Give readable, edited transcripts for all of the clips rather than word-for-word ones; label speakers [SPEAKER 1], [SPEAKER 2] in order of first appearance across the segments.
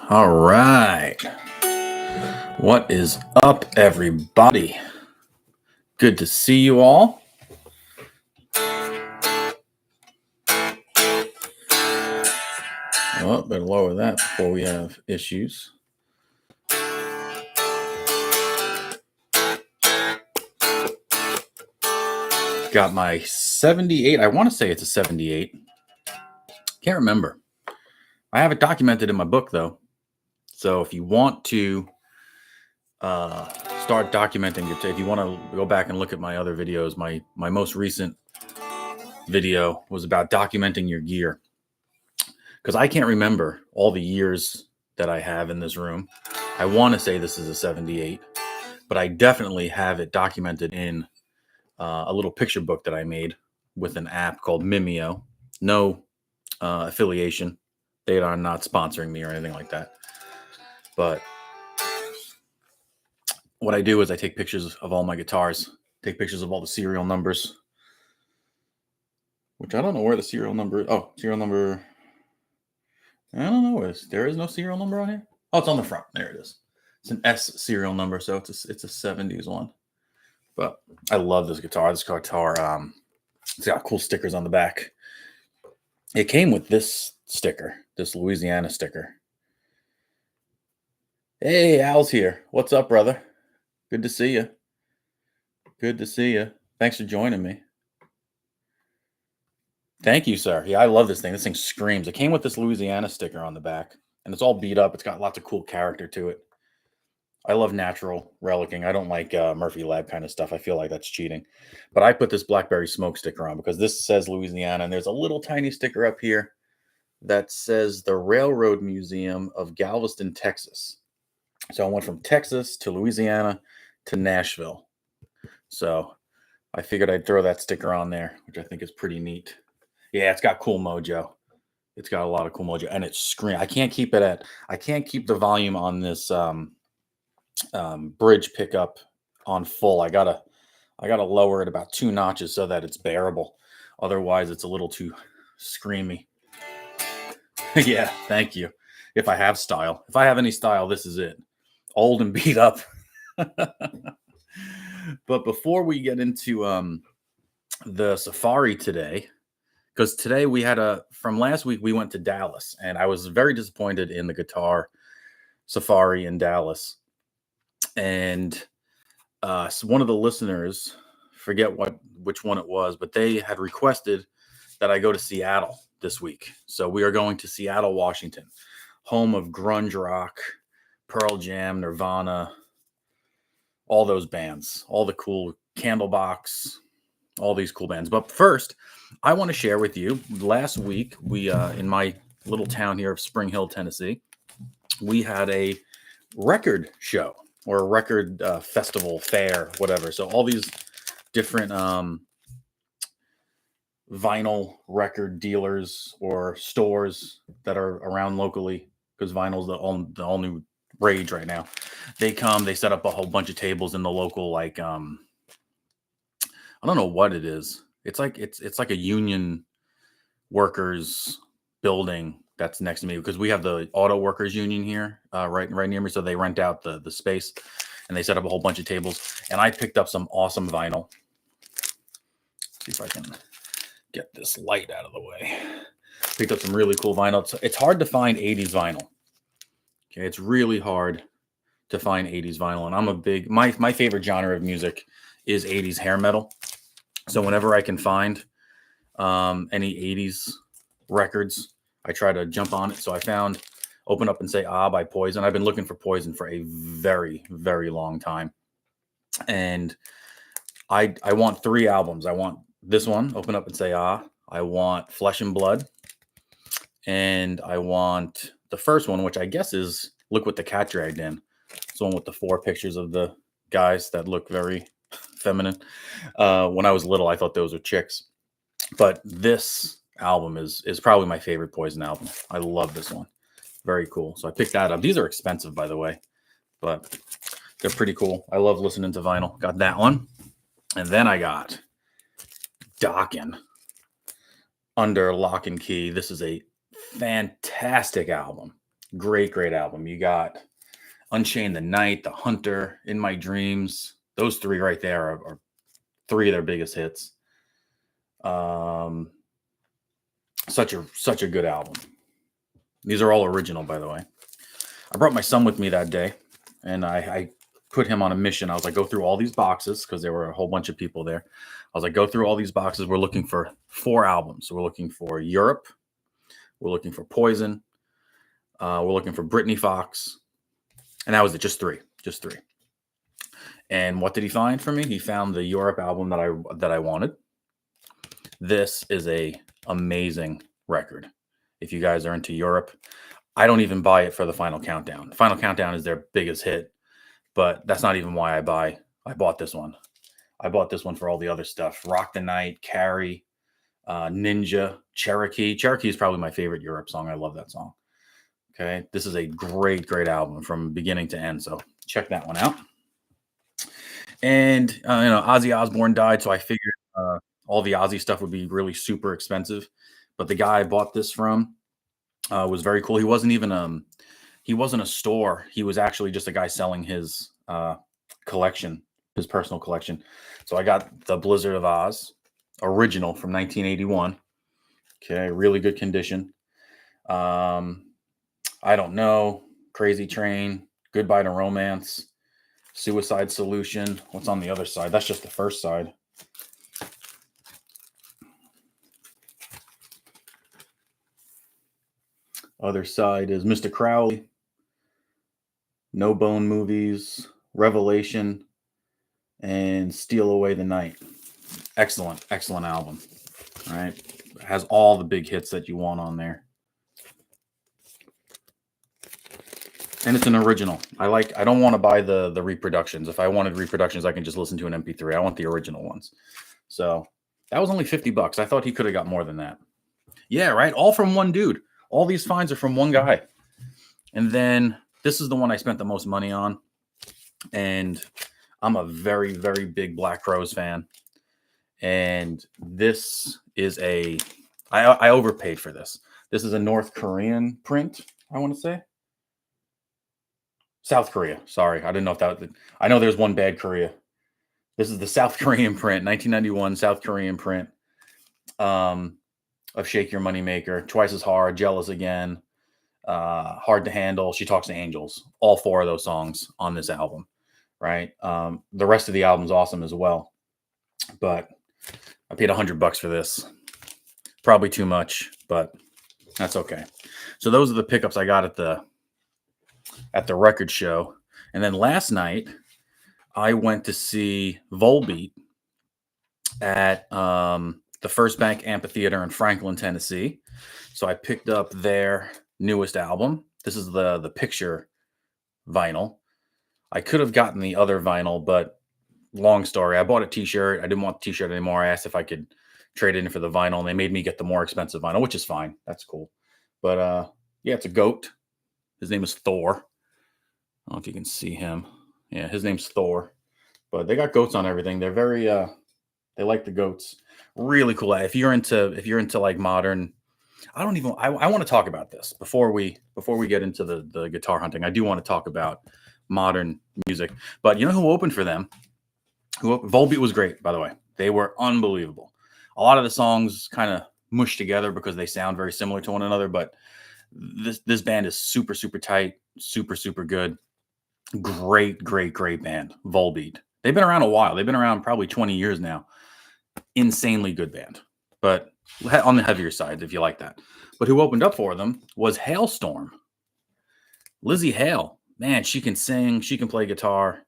[SPEAKER 1] All right. What is up, everybody? Good to see you all. Oh, better lower that before we have issues. Got my 78. I want to say it's a 78. Can't remember. I have it documented in my book, though. So if you want to start documenting it, if you want to go back and look at my other videos, my most recent video was about documenting your gear. Because I can't remember all the years that I have in this room. I want to say this is a 78, but I definitely have it documented in a little picture book that I made with an app called Mimeo. No affiliation. They are not sponsoring me or anything like that. But what I do is I take pictures of all my guitars, take pictures of all the serial numbers, which I don't know where the serial number. Oh, serial number. I don't know. There is no serial number on here. Oh, it's on the front. There it is. It's an S serial number, so it's a 70s one. But I love this guitar. This guitar, it's got cool stickers on the back. It came with this sticker, this Louisiana sticker. Hey, Al's here. What's up, brother? Good to see you. Good to see you. Thanks for joining me. Thank you, sir. Yeah, I love this thing. This thing screams. It came with this Louisiana sticker on the back, and it's all beat up. It's got lots of cool character to it. I love natural relicing. I don't like Murphy Lab kind of stuff. I feel like that's cheating. But I put this Blackberry Smoke sticker on because this says Louisiana, and there's a little tiny sticker up here that says the Railroad Museum of Galveston, Texas. So I went from Texas to Louisiana to Nashville. So I figured I'd throw that sticker on there, which I think is pretty neat. Yeah, it's got cool mojo. It's got a lot of cool mojo, and it's scream. I can't keep the volume on this bridge pickup on full. I gotta lower it about 2 notches so that it's bearable. Otherwise, it's a little too screamy. Yeah, thank you. If I have style, if I have any style, this is it. Old and beat up. But before we get into the safari today, because today we had from last week we went to Dallas, and I was very disappointed in the guitar safari in Dallas. And so one of the listeners, forget which one it was, but they had requested that I go to Seattle this week. So we are going to Seattle, Washington, home of grunge rock, Pearl Jam, Nirvana, all those bands, all the cool Candlebox, all these cool bands. But first, I want to share with you, last week, we in my little town here of Spring Hill, Tennessee, we had a record show or a record festival, fair, whatever. So all these different vinyl record dealers or stores that are around locally, because vinyl's the only rage right now. They come, they set up a whole bunch of tables in the local, like I don't know what it is. It's like a union workers building that's next to me, because we have the auto workers union here right near me. So they rent out the space, and they set up a whole bunch of tables. And I picked up some awesome vinyl. See if I can get this light out of the way. Picked up some really cool vinyl. It's hard to find 80s vinyl. Okay, it's really hard to find 80s vinyl. And I'm a big, my favorite genre of music is 80s hair metal. So whenever I can find any 80s records, I try to jump on it. So I found Open Up and Say Ah by Poison. I've been looking for Poison for a very, very long time. And I want 3 albums. I want this one, Open Up and Say Ah. I want Flesh and Blood. And I want the first one, which I guess is Look What the Cat Dragged In. It's the one with the 4 pictures of the guys that look very feminine. When I was little, I thought those were chicks. But this album is probably my favorite Poison album. I love this one. Very cool. So I picked that up. These are expensive, by the way, but they're pretty cool. I love listening to vinyl. Got that one. And then I got Dokken, Under Lock and Key. This is a fantastic album. Great album. You got Unchained the Night, The Hunter, In My Dreams. Those three right there are three of their biggest hits. Such a good album. These are all original, by the way. I brought my son with me that day, and I put him on a mission. I was like, go through all these boxes because there were a whole bunch of people there. I was like, go through all these boxes. We're looking for 4 albums. So we're looking for Europe. We're looking for Poison. We're looking for Britney Fox. And that was it. Just three. And what did he find for me? He found the Europe album that I wanted. This is a amazing record. If you guys are into Europe, I don't even buy it for the Final Countdown. Final Countdown is their biggest hit, but that's not even why I bought this one. I bought this one for all the other stuff. Rock the Night, Carrie, Ninja, Cherokee. Cherokee is probably my favorite Europe song. I love that song. Okay. This is a great album from beginning to end. So check that one out. And, Ozzy Osbourne died. So I figured all the Ozzy stuff would be really super expensive. But the guy I bought this from was very cool. He wasn't even he wasn't a store. He was actually just a guy selling his collection, his personal collection. So I got the Blizzard of Oz original from 1981. Okay, really good condition. I Don't Know, Crazy Train, Goodbye to Romance, Suicide Solution. What's on the other side? That's just the first side. Other side is Mr. Crowley, No Bone Movies, Revelation, and Steal Away the Night. Excellent album. All right. It has all the big hits that you want on there. And it's an original. I don't want to buy the reproductions. If I wanted reproductions, I can just listen to an MP3. I want the original ones. So that was only $50. I thought he could have got more than that. Yeah, right. All from one dude. All these finds are from one guy. And then this is the one I spent the most money on. And I'm a very, very big Black Crowes fan. And this is I overpaid for this. This is a North Korean print, I want to say. South Korea. Sorry. I didn't know if that I know there's one bad Korea. This is the South Korean print, 1991 South Korean print of Shake Your Moneymaker, Twice as Hard, Jealous Again, Hard to Handle, She Talks to Angels. All 4 of those songs on this album, right? The rest of the album's awesome as well. But I paid $100 for this. Probably too much, but that's okay. So those are the pickups I got at the record show. And then last night I went to see Volbeat at the First Bank Amphitheater in Franklin, Tennessee. So I picked up their newest album. This is the picture vinyl. I could have gotten the other vinyl, but long story. I bought a t-shirt. I didn't want the t-shirt anymore. I asked if I could trade it in for the vinyl, and they made me get the more expensive vinyl, which is fine. That's cool. But yeah, it's a goat. His name is Thor. I don't know if you can see him. Yeah, his name's Thor. But they got goats on everything. They're very they like the goats. Really cool. If you're into like modern, I want to talk about this before we get into the guitar hunting. I do want to talk about modern music. But you know who opened for them? Volbeat was great, by the way. They were unbelievable. A lot of the songs kind of mush together because they sound very similar to one another, but this band is super, super tight, super, super good. Great band, Volbeat. They've been around a while. They've been around probably 20 years now. Insanely good band, but on the heavier side, if you like that. But who opened up for them was Halestorm. Lzzy Hale. Man, she can sing. She can play guitar.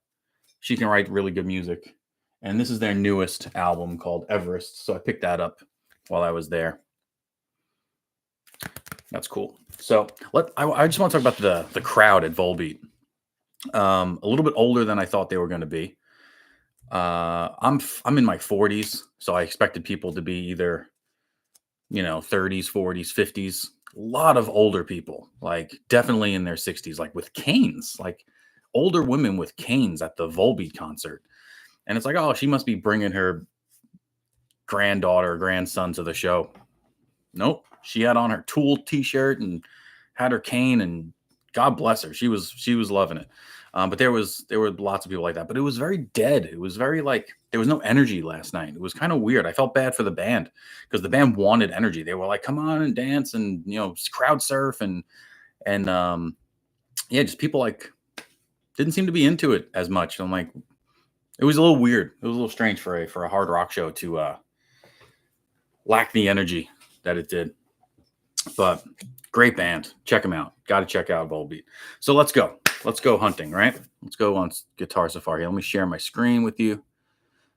[SPEAKER 1] She can write really good music. And this is their newest album called Everest. So I picked that up while I was there. That's cool. So I just want to talk about the crowd at Volbeat. A little bit older than I thought they were going to be. I'm in my 40s, so I expected people to be either, 30s, 40s, 50s. A lot of older people, like definitely in their 60s, like with canes, like older women with canes at the Volbeat concert. And it's like, oh, she must be bringing her granddaughter or grandson to the show. Nope. She had on her Tool t-shirt and had her cane and God bless her. She was loving it. But there were lots of people like that. But it was very dead. It was very like there was no energy last night. It was kind of weird. I felt bad for the band because the band wanted energy. They were like, "Come on and dance and crowd surf and yeah, just people like didn't seem to be into it as much." I'm like, it was a little weird. It was a little strange for a hard rock show to lack the energy that it did. But great band. Check them out. Got to check out Volbeat. So let's go. Let's go hunting, right? Let's go on Guitar Safari. Let me share my screen with you.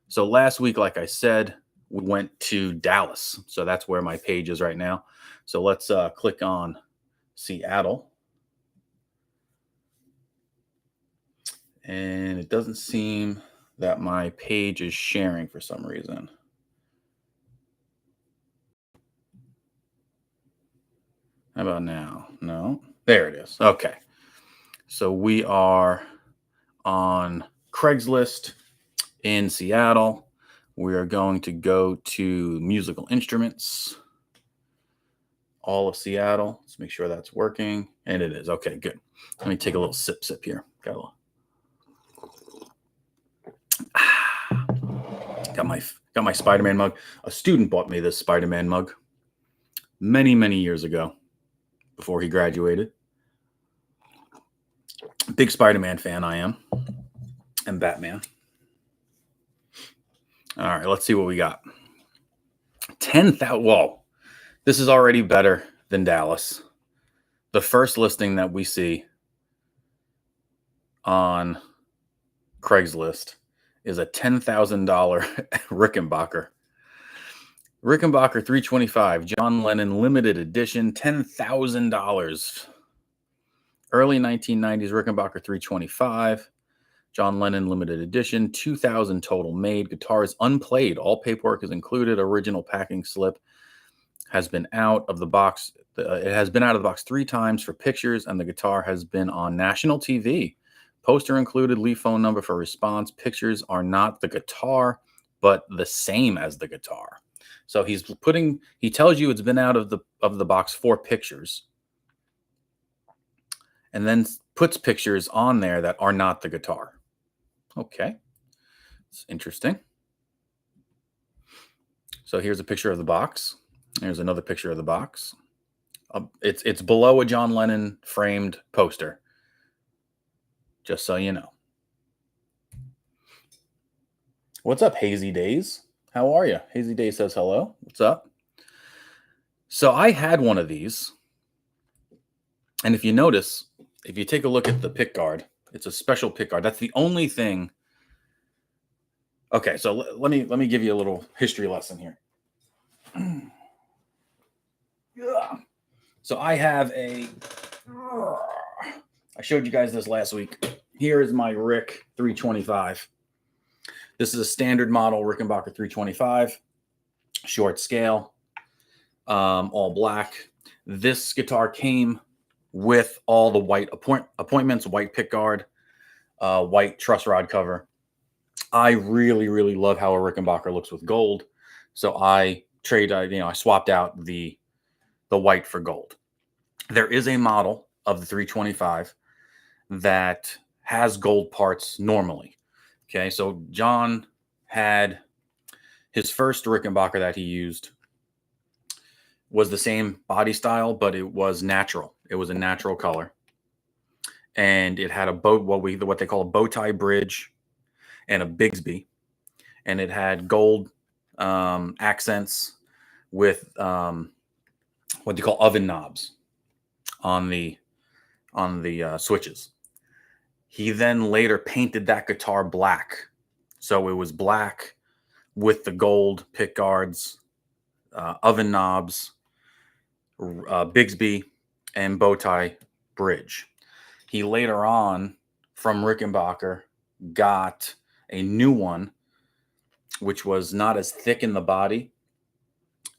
[SPEAKER 1] So last week, like I said, we went to Dallas. So that's where my page is right now. So let's click on Seattle. And it doesn't seem that my page is sharing for some reason. How about now? No. There it is. Okay. So we are on Craigslist in Seattle. We are going to go to musical instruments, all of Seattle. Let's make sure that's working. And it is. Okay, good. Let me take a little sip here. Got my Spider-Man mug. A student bought me this Spider-Man mug many years ago before he graduated. Big Spider-Man fan I am. And Batman. All right, let's see what we got. 10,000. Whoa. This is already better than Dallas. The first listing that we see on Craigslist is a $10,000 Rickenbacker. Rickenbacker 325, John Lennon limited edition, $10,000. Early 1990s Rickenbacker 325, John Lennon limited edition, 2,000 total made. Guitar is unplayed. All paperwork is included. Original packing slip has been out of the box. It has been out of the box 3 times for pictures, and the guitar has been on national TV. Poster included, leave phone number for response. Pictures are not the guitar, but the same as the guitar. So he tells you it's been out of the box 4 pictures, and then puts pictures on there that are not the guitar. Okay. It's interesting. So here's a picture of the box. There's another picture of the box. It's below a John Lennon framed poster. Just so you know. What's up, Hazy Days? How are you? Hazy Days says hello. What's up? So I had one of these. And if you notice, if you take a look at the pick guard, it's a special pick guard. That's the only thing. Okay, so let me give you a little history lesson here. So I have I showed you guys this last week. Here is my Rick 325. This is a standard model Rickenbacker 325, short scale, all black. This guitar came with all the white appointments, white pick guard, white truss rod cover. I really love how a Rickenbacker looks with gold, so I swapped out the white for gold. There is a model of the 325 that has gold parts normally. Okay, so John had his first Rickenbacker that he used was the same body style, but it was natural. It was a natural color, and it had what they call a bow tie bridge and a Bigsby, and it had gold accents with what they call oven knobs on the switches. He then later painted that guitar black, so it was black with the gold pick guards, oven knobs, Bigsby, and bow tie bridge. He later on, from Rickenbacker, got a new one, which was not as thick in the body,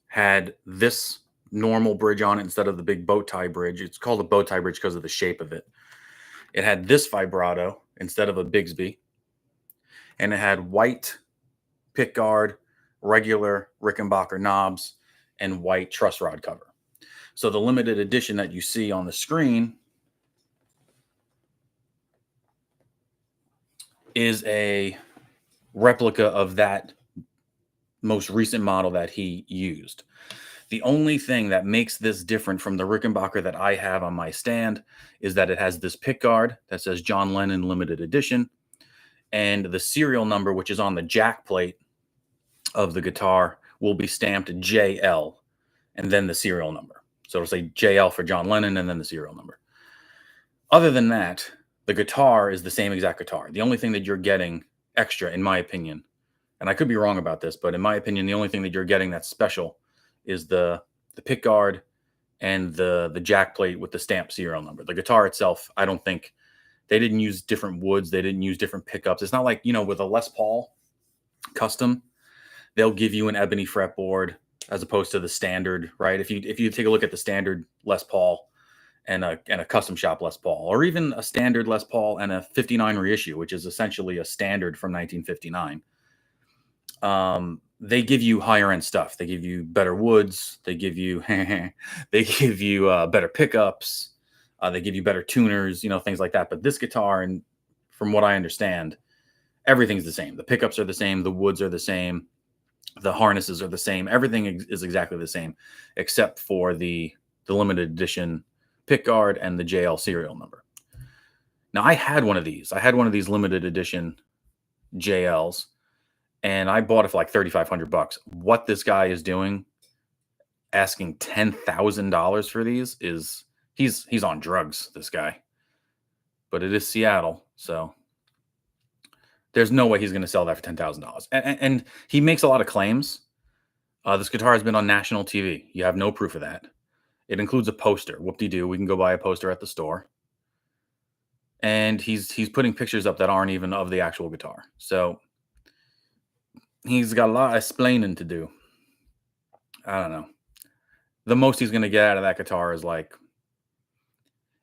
[SPEAKER 1] had this normal bridge on it instead of the big bow tie bridge. It's called a bow tie bridge because of the shape of it. It had this vibrato instead of a Bigsby, and it had white pick guard, regular Rickenbacker knobs, and white truss rod cover. So the limited edition that you see on the screen is a replica of that most recent model that he used. The only thing that makes this different from the Rickenbacker that I have on my stand is that it has this pick guard that says John Lennon Limited Edition, and the serial number, which is on the jack plate of the guitar, will be stamped JL and then the serial number. So it'll say JL for John Lennon and then the serial number. Other than that, the guitar is the same exact guitar. The only thing that you're getting extra, in my opinion, and I could be wrong about this, but in my opinion, the only thing that you're getting that's special is the pick guard and the jack plate with the stamp serial number. The guitar itself, I don't think they didn't use different woods. They didn't use different pickups. It's not like, with a Les Paul custom, they'll give you an ebony fretboard as opposed to the standard, right? If you take a look at the standard Les Paul and a custom shop Les Paul, or even a standard Les Paul and a 59 reissue, which is essentially a standard from 1959, they give you higher end stuff. They give you better woods. They give you better pickups. They give you better tuners, things like that. But this guitar, and from what I understand, everything's the same. The pickups are the same. The woods are the same. The harnesses are the same. Everything is exactly the same, except for the limited edition pick guard and the JL serial number. Now, I had one of these. I had one of these limited edition JLs, and I bought it for like $3,500. What this guy is doing, asking $10,000 for these, is he's on drugs, this guy. But it is Seattle, so there's no way he's going to sell that for $10,000. And he makes a lot of claims. This guitar has been on national TV. You have no proof of that. It includes a poster. Whoop-de-doo. We can go buy a poster at the store. And he's putting pictures up that aren't even of the actual guitar. So he's got a lot of explaining to do. I don't know. The most he's going to get out of that guitar is like,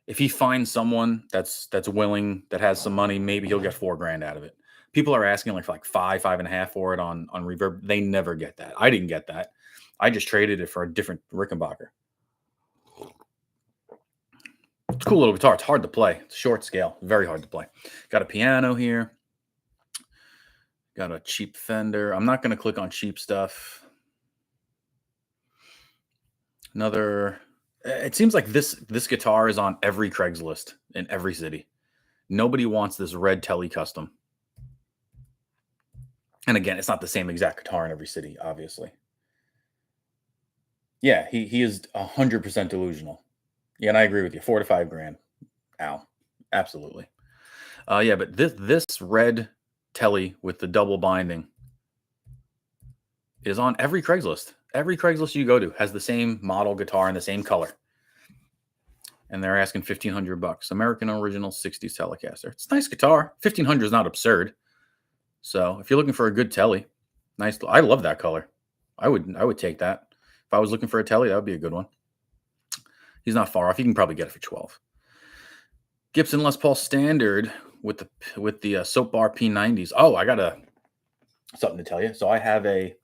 [SPEAKER 1] if he finds someone that's willing, that has some money, maybe he'll get $4,000 out of it. People are asking like 5.5 for it on Reverb. They never get that. I didn't get that. I just traded it for a different Rickenbacker. It's a cool little guitar. It's hard to play. It's short scale. Very hard to play. Got a piano here. Got a cheap Fender. I'm not going to click on cheap stuff. It seems like this guitar is on every Craigslist in every city. Nobody wants this red Tele Custom. And again, it's not the same exact guitar in every city, obviously. Yeah, he is 100% delusional. Yeah, and I agree with you. $4 to $5,000. Ow. Absolutely. Yeah, but this red Tele with the double binding is on every Craigslist. Every Craigslist you go to has the same model guitar in the same color. And they're asking $1,500. American Original 60s Telecaster. It's a nice guitar. $1,500 is not absurd. So if you're looking for a good Tele, nice. I love that color. I would take that. If I was looking for a Tele, that would be a good one. He's not far off. You can probably get it for $12. Gibson Les Paul Standard with the Soap Bar P90s. Oh, I got something to tell you. So I have a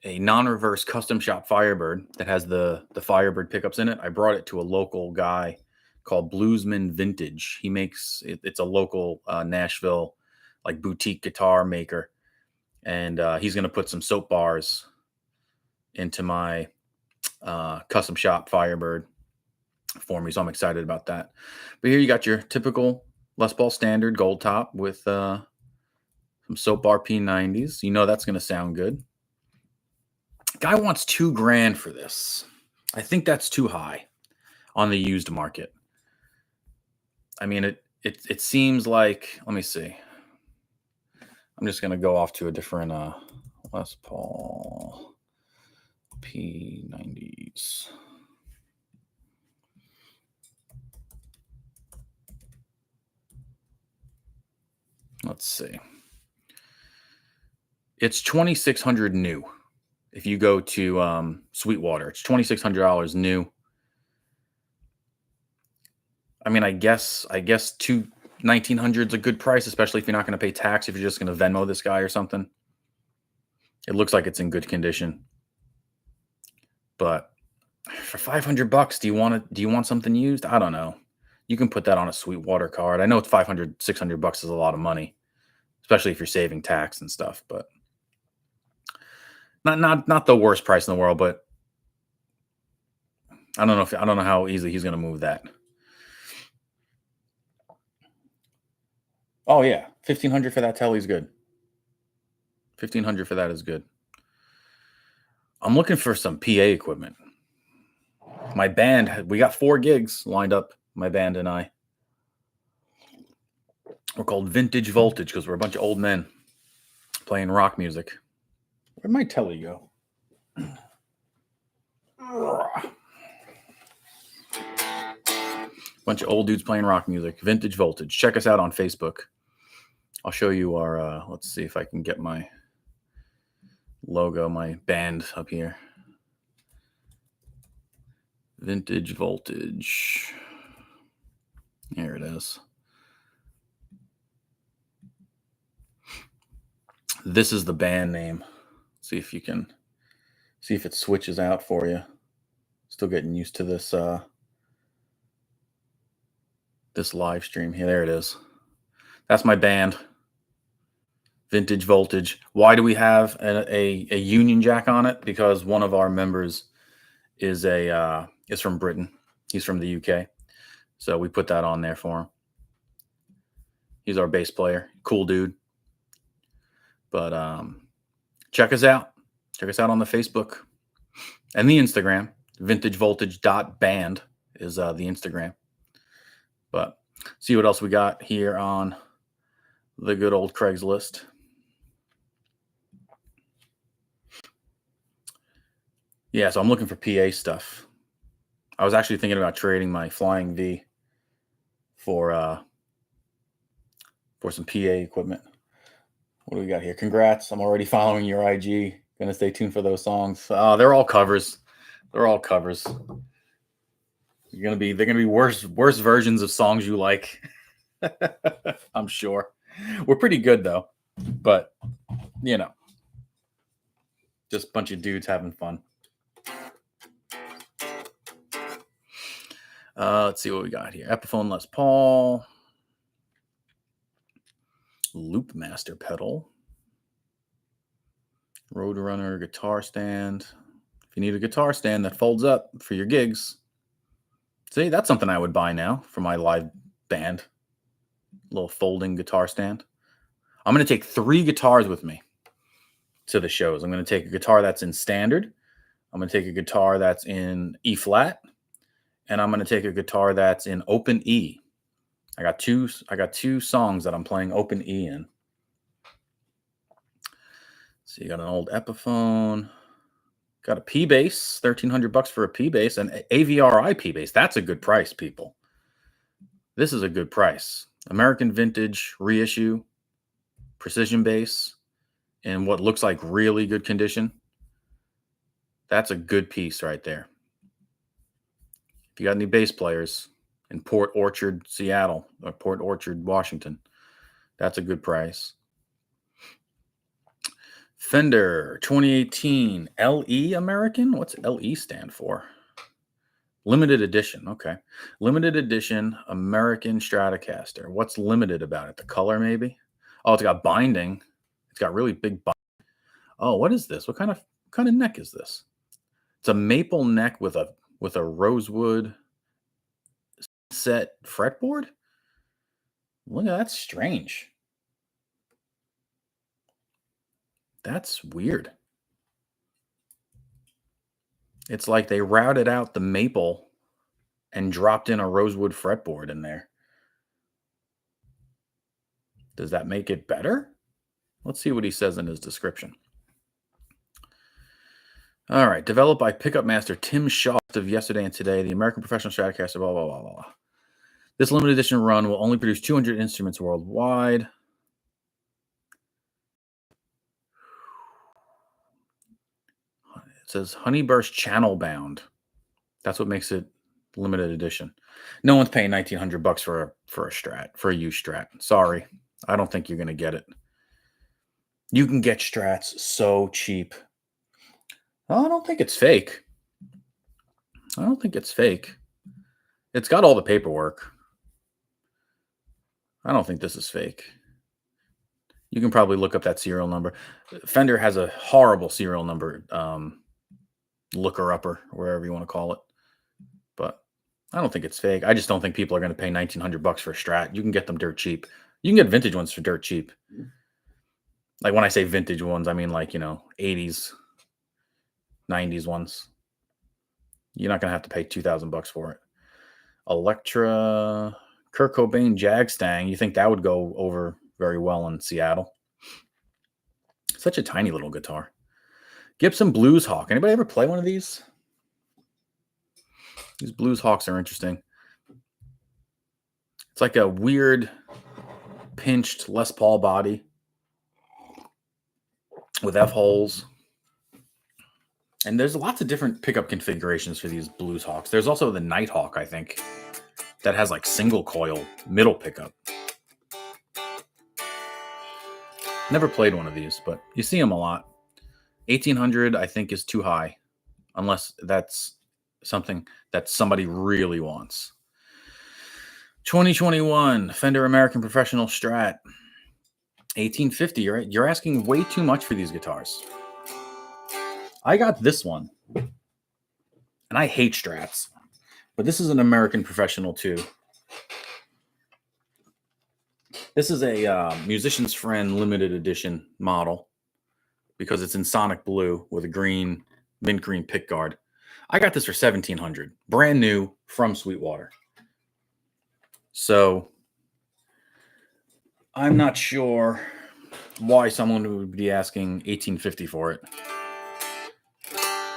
[SPEAKER 1] non-reverse custom shop Firebird that has the Firebird pickups in it. I brought it to a local guy called Bluesman Vintage. He makes it's a local Nashville like boutique guitar maker, and he's going to put some soap bars into my custom shop Firebird for me, so I'm excited about that. But here you got your typical Les Paul Standard gold top with some Soap Bar P90s. You know that's going to sound good. Guy wants $2,000 for this. I think that's too high on the used market. I mean, it seems like, let me see. I'm just going to go off to a different Les Paul P90s. Let's see. It's $2,600 new. If you go to Sweetwater, it's $2,600 new. I mean, I guess $1,900 is a good price, especially if you're not going to pay tax. If you're just going to Venmo this guy or something, it looks like it's in good condition. But for $500, do you want something used? I don't know. You can put that on a Sweetwater card. I know it's 500, 600 bucks is a lot of money, especially if you're saving tax and stuff, but not the worst price in the world, but I don't know how easily he's going to move that. Oh yeah, 1,500 for that telly is good. 1,500 for that is good. I'm looking for some PA equipment. My band, we got 4 gigs lined up, my band and I. We're called Vintage Voltage because we're a bunch of old men playing rock music. Where'd my telly go? Bunch of old dudes playing rock music. Vintage Voltage. Check us out on Facebook. I'll show you our, let's see if I can get my logo, my band up here. Vintage Voltage. Here it is. This is the band name. See if you can see if it switches out for you. Still getting used to this this live stream here. There it is. That's my band. Vintage Voltage. Why do we have a Union Jack on it? Because one of our members is from Britain. He's from the UK. So we put that on there for him. He's our bass player. Cool dude. But check us out. Check us out on the Facebook and the Instagram. VintageVoltage.band is the Instagram. But see what else we got here on the good old Craigslist. Yeah, so I'm looking for PA stuff. I was actually thinking about trading my Flying V for some PA equipment. What do we got here? Congrats. I'm already following your IG. Gonna stay tuned for those songs. They're all covers. They're all covers. They're gonna be worse versions of songs you like. I'm sure. We're pretty good though. But just a bunch of dudes having fun. Let's see what we got here. Epiphone Les Paul. Loop Master pedal. Roadrunner guitar stand. If you need a guitar stand that folds up for your gigs, see, that's something I would buy now for my live band. Little folding guitar stand. I'm going to take 3 guitars with me to the shows. I'm going to take a guitar that's in standard. I'm going to take a guitar that's in E flat. And I'm going to take a guitar that's in open E. I got two songs that I'm playing open E in. So you got an old Epiphone. Got a P bass, $1,300 for a P bass, and AVRI P bass. That's a good price, people. This is a good price. American Vintage reissue, precision bass, in what looks like really good condition. That's a good piece right there. If you got any bass players in Port Orchard, Seattle, or Port Orchard, Washington, that's a good price. Fender 2018 LE American. What's LE stand for? Limited edition. Okay. Limited edition American Stratocaster. What's limited about it? The color, maybe? Oh, it's got binding. It's got really big binding. Oh, what is this? What kind of neck is this? It's a maple neck with a rosewood set fretboard. Look at that. That's strange. That's weird. It's like they routed out the maple and dropped in a rosewood fretboard in there. Does that make it better? Let's see what he says in his description. All right. Developed by pickup master Tim Shaw of Yesterday and Today, the American Professional Stratocaster, blah, blah, blah, blah. This limited edition run will only produce 200 instruments worldwide. It says Honeyburst channel bound. That's what makes it limited edition. No one's paying $1,900 for a Strat, for a used Strat. Sorry, I don't think you're gonna get it. You can get Strats so cheap. I don't think it's fake. I don't think it's fake. It's got all the paperwork. I don't think this is fake. You can probably look up that serial number. Fender has a horrible serial number, looker upper, wherever you want to call it. But I don't think it's fake. I just don't think people are going to pay $1,900 for a Strat. You can get them dirt cheap. You can get vintage ones for dirt cheap. Like when I say vintage ones, I mean like, 80s, 90s ones. You're not going to have to pay $2,000 for it. Electra, Kurt Cobain Jag Stang. You think that would go over very well in Seattle? Such a tiny little guitar. Gibson Blues Hawk. Anybody ever play one of these? These Blues Hawks are interesting. It's like a weird pinched Les Paul body with F holes. And there's lots of different pickup configurations for these Blues Hawks. There's also the Nighthawk, I think, that has like single coil middle pickup. Never played one of these, but you see them a lot. 1,800, I think, is too high, unless that's something that somebody really wants. 2021 Fender American Professional Strat, 1,850. You're asking way too much for these guitars. I got this one, and I hate Strats, but this is an American Professional too. This is a Musician's Friend limited edition model because it's in Sonic Blue with a mint green pickguard. I got this for $1,700, brand new from Sweetwater. So I'm not sure why someone would be asking $1,850 for it.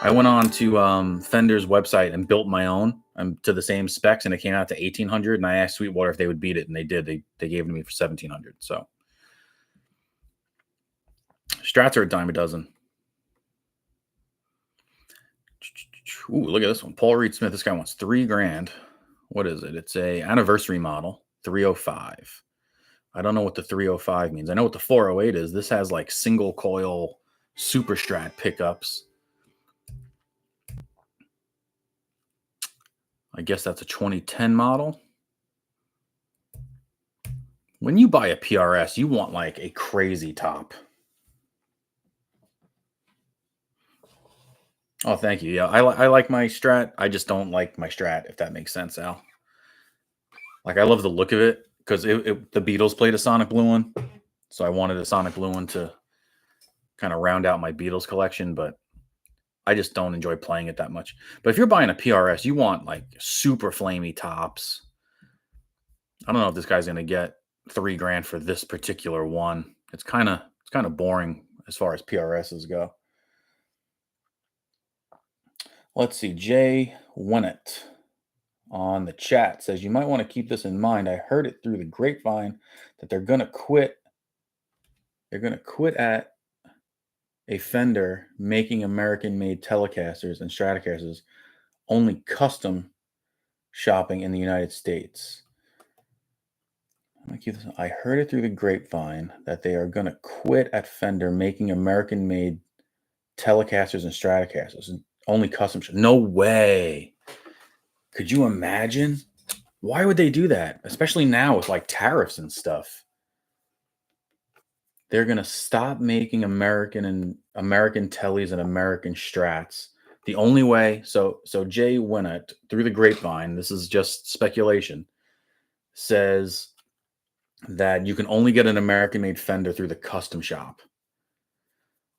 [SPEAKER 1] I went on to Fender's website and built my own to the same specs, and it came out to $1,800. And I asked Sweetwater if they would beat it, and they did. They gave it to me for $1,700. So Strats are a dime a dozen. Ooh, look at this one, Paul Reed Smith. This guy wants $3,000. What is it? It's a anniversary model, 305. I don't know what the 305 means. I know what the 408 is. This has like single coil Super Strat pickups. I guess that's a 2010 model. When you buy a PRS, you want like a crazy top. Oh, thank you. Yeah, I like my Strat. I just don't like my Strat, if that makes sense, Al. Like, I love the look of it because the Beatles played a Sonic Blue one. So I wanted a Sonic Blue one to kind of round out my Beatles collection, but I just don't enjoy playing it that much. But if you're buying a PRS, you want like super flamey tops. I don't know if this guy's going to get $3,000 for this particular one. It's kind of boring as far as PRSs go. Let's see. Jay Winnett on the chat says, you might want to keep this in mind. I heard it through the grapevine that they're going to quit. They're going to quit at a Fender making American-made Telecasters and Stratocasters, only custom shopping in the United States. I heard it through the grapevine that they are going to quit at Fender making American-made Telecasters and Stratocasters, and only custom. No way. Could you imagine? Why would they do that? Especially now with like tariffs and stuff. They're going to stop making American tellies and American Strats. The only way, so Jay Winnett, through the grapevine, this is just speculation, says that you can only get an American-made Fender through the custom shop.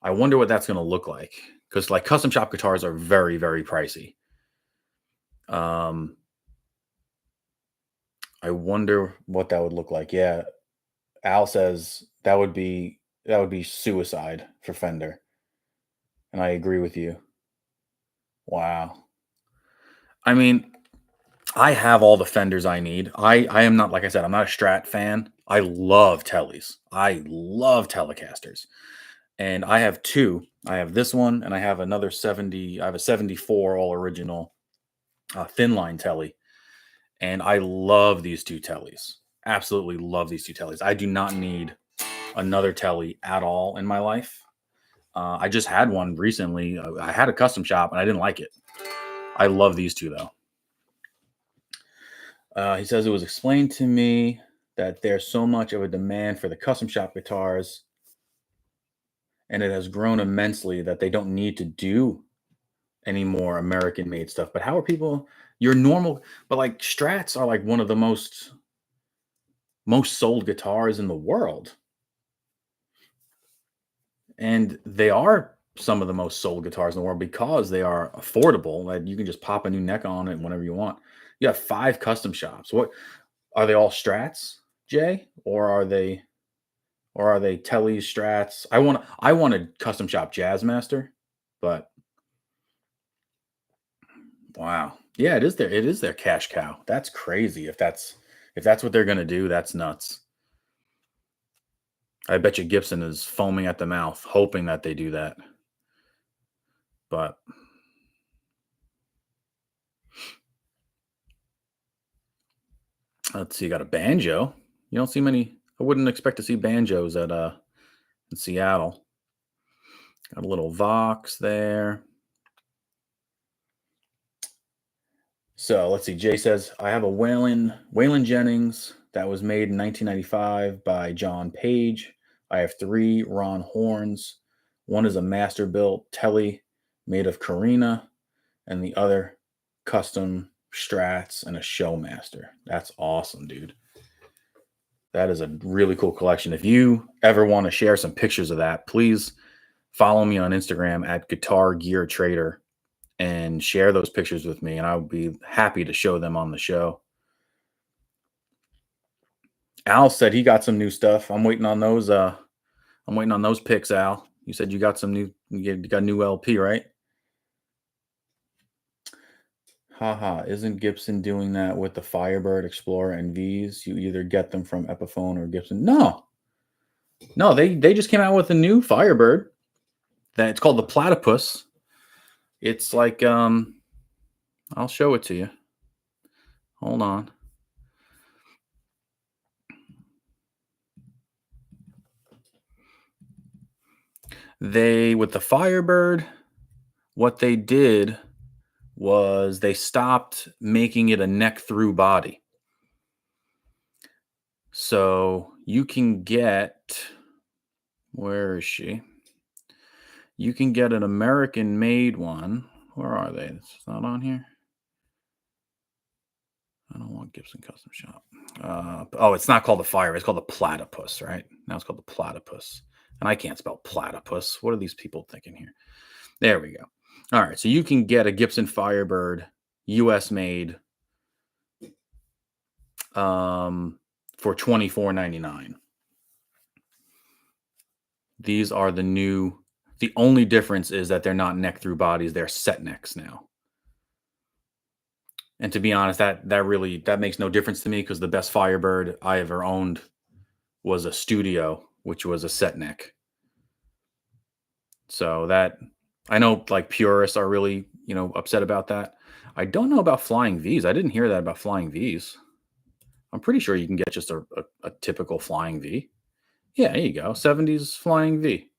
[SPEAKER 1] I wonder what that's going to look like, because like custom shop guitars are very, very pricey. I wonder what that would look like. Yeah, Al says that would be suicide for Fender, and I agree with you. Wow. I mean, I have all the Fenders I need. I am not, like I said, I'm not a Strat fan. I love Tellies. I love Telecasters. And I have two. I have this one, and I have another 70. I have a 74 all original thin line Telly. And I love these two Tellies. Absolutely love these two Tellies. I do not need another Telly at all in my life. I just had one recently. I had a custom shop, and I didn't like it. I love these two, though. He says it was explained to me that there's so much of a demand for the custom shop guitars, and it has grown immensely that they don't need to do any more American made stuff. But how are people your normal but like Strats are like one of the most sold guitars in the world. And they are some of the most sold guitars in the world because they are affordable. Like you can just pop a new neck on it whenever you want. You have 5 custom shops. What are they all Strats, Jay? Or are they Tele Strats? I want a custom shop Jazzmaster, but wow. Yeah, it is their cash cow. That's crazy. If that's what they're gonna do, that's nuts. I bet you Gibson is foaming at the mouth, hoping that they do that. But let's see, you got a banjo. You don't see many. I wouldn't expect to see banjos at in Seattle. Got a little Vox there. So let's see. Jay says I have a Waylon Jennings that was made in 1995 by John Page. I have 3 Ron horns. One is a master built Telly made of Carina, and the other custom Strats and a Showmaster. That's awesome, dude. That is a really cool collection. If you ever want to share some pictures of that, please follow me on Instagram at Guitar Gear Trader and share those pictures with me, and I would be happy to show them on the show. Al said he got some new stuff. I'm waiting on those. I'm waiting on those pics, Al. You said you got some new. You got a new LP, right? Haha, isn't Gibson doing that with the Firebird, Explorer, and V's? You either get them from Epiphone or Gibson. No, no, they just came out with a new Firebird. That it's called the Platypus. It's like I'll show it to you. Hold on. They with the Firebird, what they did was they stopped making it a neck through body. So you can get, where is she? You can get an American made one. Where are they? It's not on here. I don't want Gibson Custom Shop. Oh, it's not called the Fire. It's called the Platypus, right? Now it's called the Platypus. And I can't spell platypus. What are these people thinking here? There we go. All right. So you can get a Gibson Firebird, US made, for $24.99. These are the new. The only difference is that they're not neck through bodies; they're set necks now. And to be honest, that makes no difference to me because the best Firebird I ever owned was a Studio, which was a set neck. So that I know, like purists are really upset about that. I don't know about Flying V's. I didn't hear that about Flying V's. I'm pretty sure you can get just a typical Flying V. Yeah, there you go. 70s Flying V.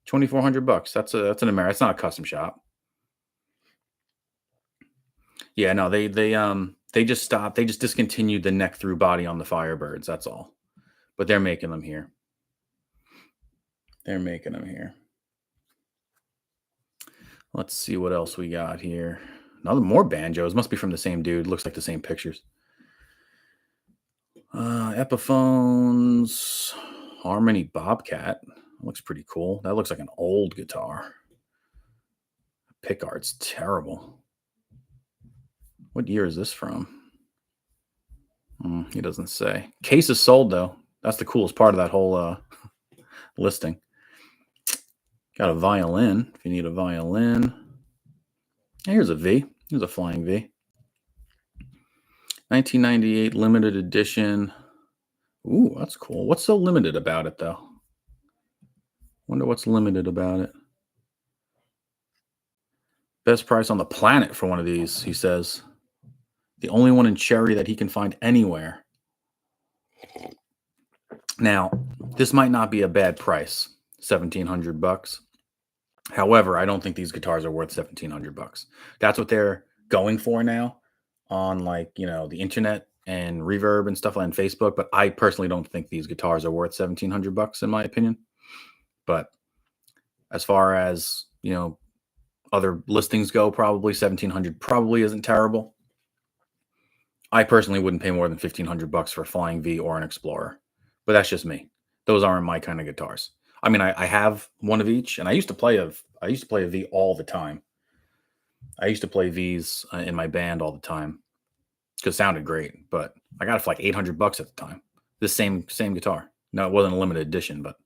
[SPEAKER 1] $2,400. That's an American. It's not a custom shop. Yeah, no, they just stopped. They just discontinued the neck through body on the Firebirds. That's all. But they're making them here. They're making them here. Let's see what else we got here. Another more banjos. Must be from the same dude. Looks like the same pictures. Epiphones. Harmony Bobcat. Looks pretty cool. That looks like an old guitar. Pickard's terrible. What year is this from? He doesn't say. Case is sold, though. That's the coolest part of that whole listing. Got a violin, if you need a violin. Here's a V. Here's a Flying V. 1998 limited edition. Ooh, that's cool. What's so limited about it, though? Wonder what's limited about it. Best price on the planet for one of these, he says. The only one in cherry that he can find anywhere. Now, this might not be a bad price, $1,700. However, I don't think these guitars are worth $1,700. That's what they're going for now on the internet and Reverb and stuff on Facebook, but I personally don't think these guitars are worth $1,700 in my opinion. But as far as, other listings go, probably 1,700 probably isn't terrible. I personally wouldn't pay more than $1,500 for a Flying V or an Explorer, but that's just me. Those aren't my kind of guitars. I mean, I have one of each, and I used to play a V all the time. I used to play Vs in my band all the time because it sounded great, but I got it for like $800 at the time. This same guitar. No, it wasn't a limited edition, but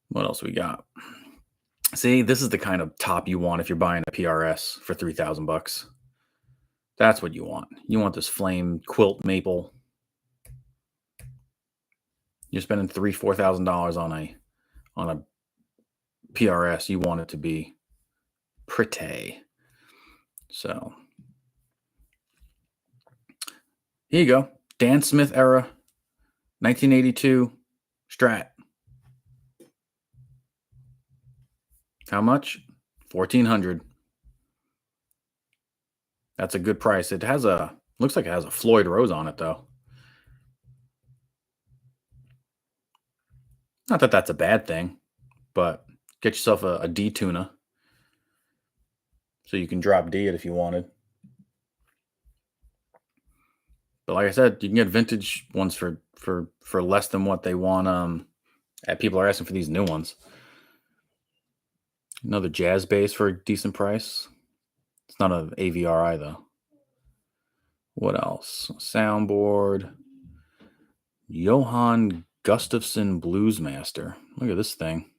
[SPEAKER 1] what else we got? See, this is the kind of top you want if you're buying a PRS for $3,000. That's what you want. You want this flame quilt maple. You're spending $4,000 on a PRS. You want it to be pretty. So here you go. Dan Smith era, 1982 Strat. How much? $1,400. That's a good price. It has looks like it has a Floyd Rose on it though. Not that that's a bad thing, but get yourself a D tuner so you can drop D it if you wanted. But like I said, you can get vintage ones for less than what they want. People are asking for these new ones. Another jazz bass for a decent price. It's not an AVRI though. What else? Soundboard. Johann Gustafson Bluesmaster. Look at this thing.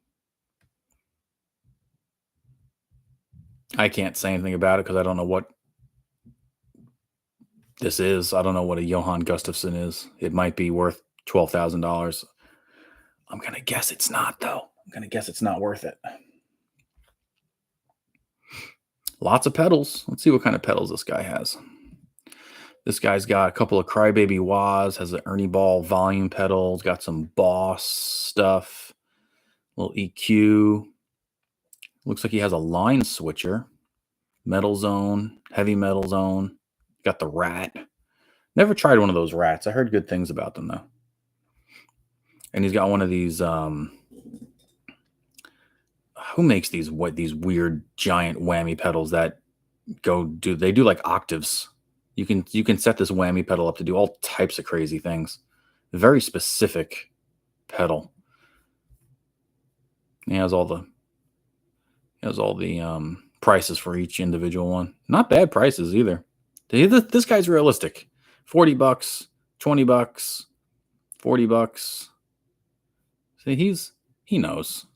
[SPEAKER 1] I can't say anything about it because I don't know what this is. I don't know what a Johann Gustafson is. It might be worth $12,000. I'm going to guess it's not, though. I'm going to guess it's not worth it. Lots of pedals. Let's see what kind of pedals this guy has. This guy's got a couple of Crybaby wahs, has an Ernie Ball volume pedals, got some Boss stuff, little EQ. Looks like he has a line switcher, Metal Zone, Heavy Metal Zone. Got the Rat. Never tried one of those Rats. I heard good things about them though. And he's got one of these. Who makes these weird giant whammy pedals that they do like octaves? You can set this whammy pedal up to do all types of crazy things. Very specific pedal. He has all the prices for each individual one. Not bad prices either. This guy's realistic. $40, $20, $40. See, he knows.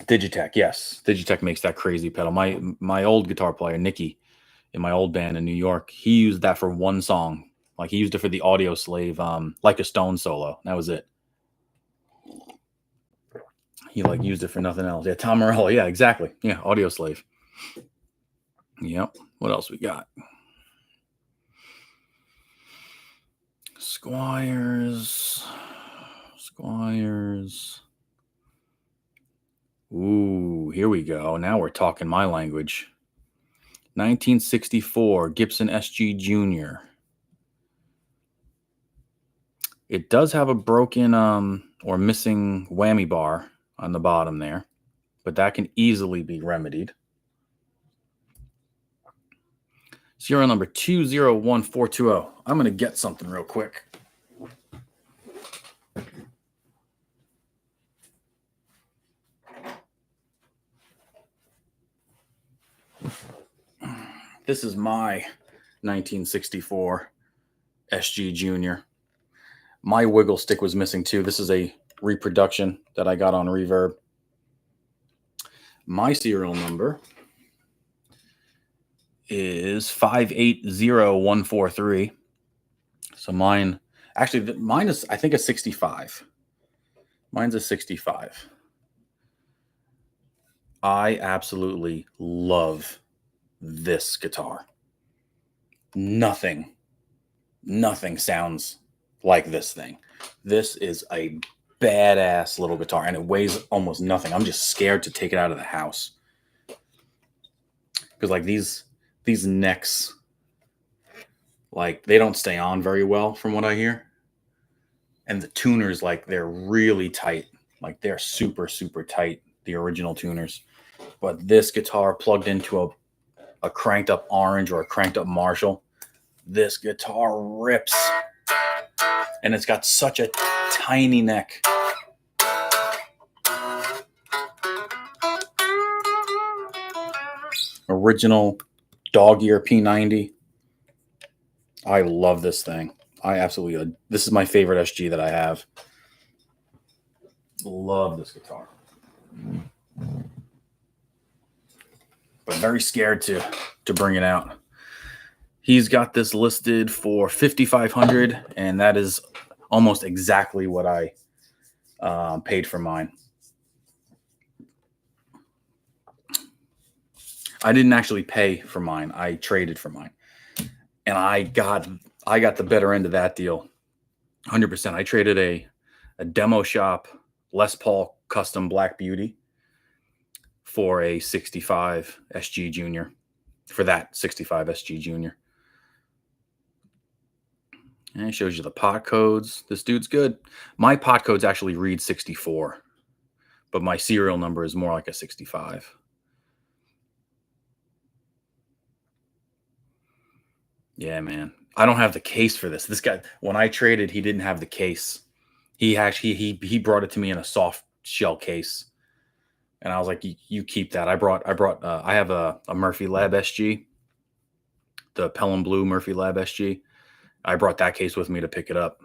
[SPEAKER 1] Digitech, yes. Digitech makes that crazy pedal. My old guitar player, Nicky, in my old band in New York, he used that for one song. Like he used it for the Audio Slave, Like a Stone solo. That was it. He used it for nothing else. Yeah, Tom Morello. Yeah, exactly. Yeah, Audio Slave. Yep. What else we got? Squires. Ooh, here we go. Now we're talking my language. 1964 Gibson SG Junior. It does have a broken or missing whammy bar on the bottom there, but that can easily be remedied. Serial number 201420. I'm going to get something real quick. This is my 1964 SG Junior. My wiggle stick was missing too. This is a reproduction that I got on Reverb. My serial number is 580143. So mine is, I think, a 65. Mine's a 65. I absolutely love this guitar. Nothing sounds like this thing. This is a badass little guitar, and it weighs almost nothing. I'm just scared to take it out of the house because these necks Like they don't stay on very well from what I hear. And the tuners, like they're really tight. Like they're super, super tight, the original tuners. But this guitar plugged into a cranked up Orange or a cranked up Marshall, this guitar rips. And it's got such a tiny neck. Original dog ear P90. I love this thing. I absolutely, this is my favorite SG that I have. Love this guitar. But very scared to bring it out. He's got this listed for $5,500, and that is almost exactly what I paid for mine. I didn't actually pay for mine. I traded for mine, and I got the better end of that deal, 100%. I traded a demo shop Les Paul custom Black Beauty for a 65 SG Junior. For that 65 SG Junior. And it shows you the pot codes. This dude's good. My pot codes actually read 64, but my serial number is more like a 65. Yeah, man. I don't have the case for this. This guy, when I traded, he didn't have the case. He actually he brought it to me in a soft shell case, and I was like, "You keep that." I have a Murphy Lab SG, the Pelham Blue Murphy Lab SG. I brought that case with me to pick it up,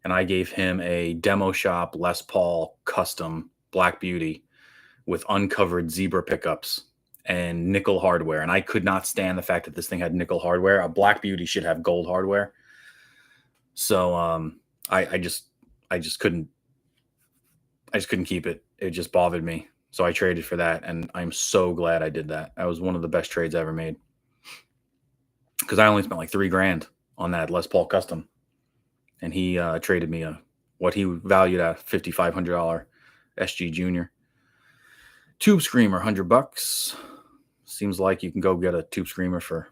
[SPEAKER 1] and I gave him a demo shop Les Paul custom Black Beauty with uncovered zebra pickups and nickel hardware. And I could not stand the fact that this thing had nickel hardware. A Black Beauty should have gold hardware. So I just couldn't keep it. It just bothered me. So I traded for that, and I'm so glad I did that. That was one of the best trades I ever made, because I only spent like $3,000 on that Les Paul custom, and he traded me what he valued at $5,500 SG Junior. Tube Screamer, $100. Seems like you can go get a Tube Screamer for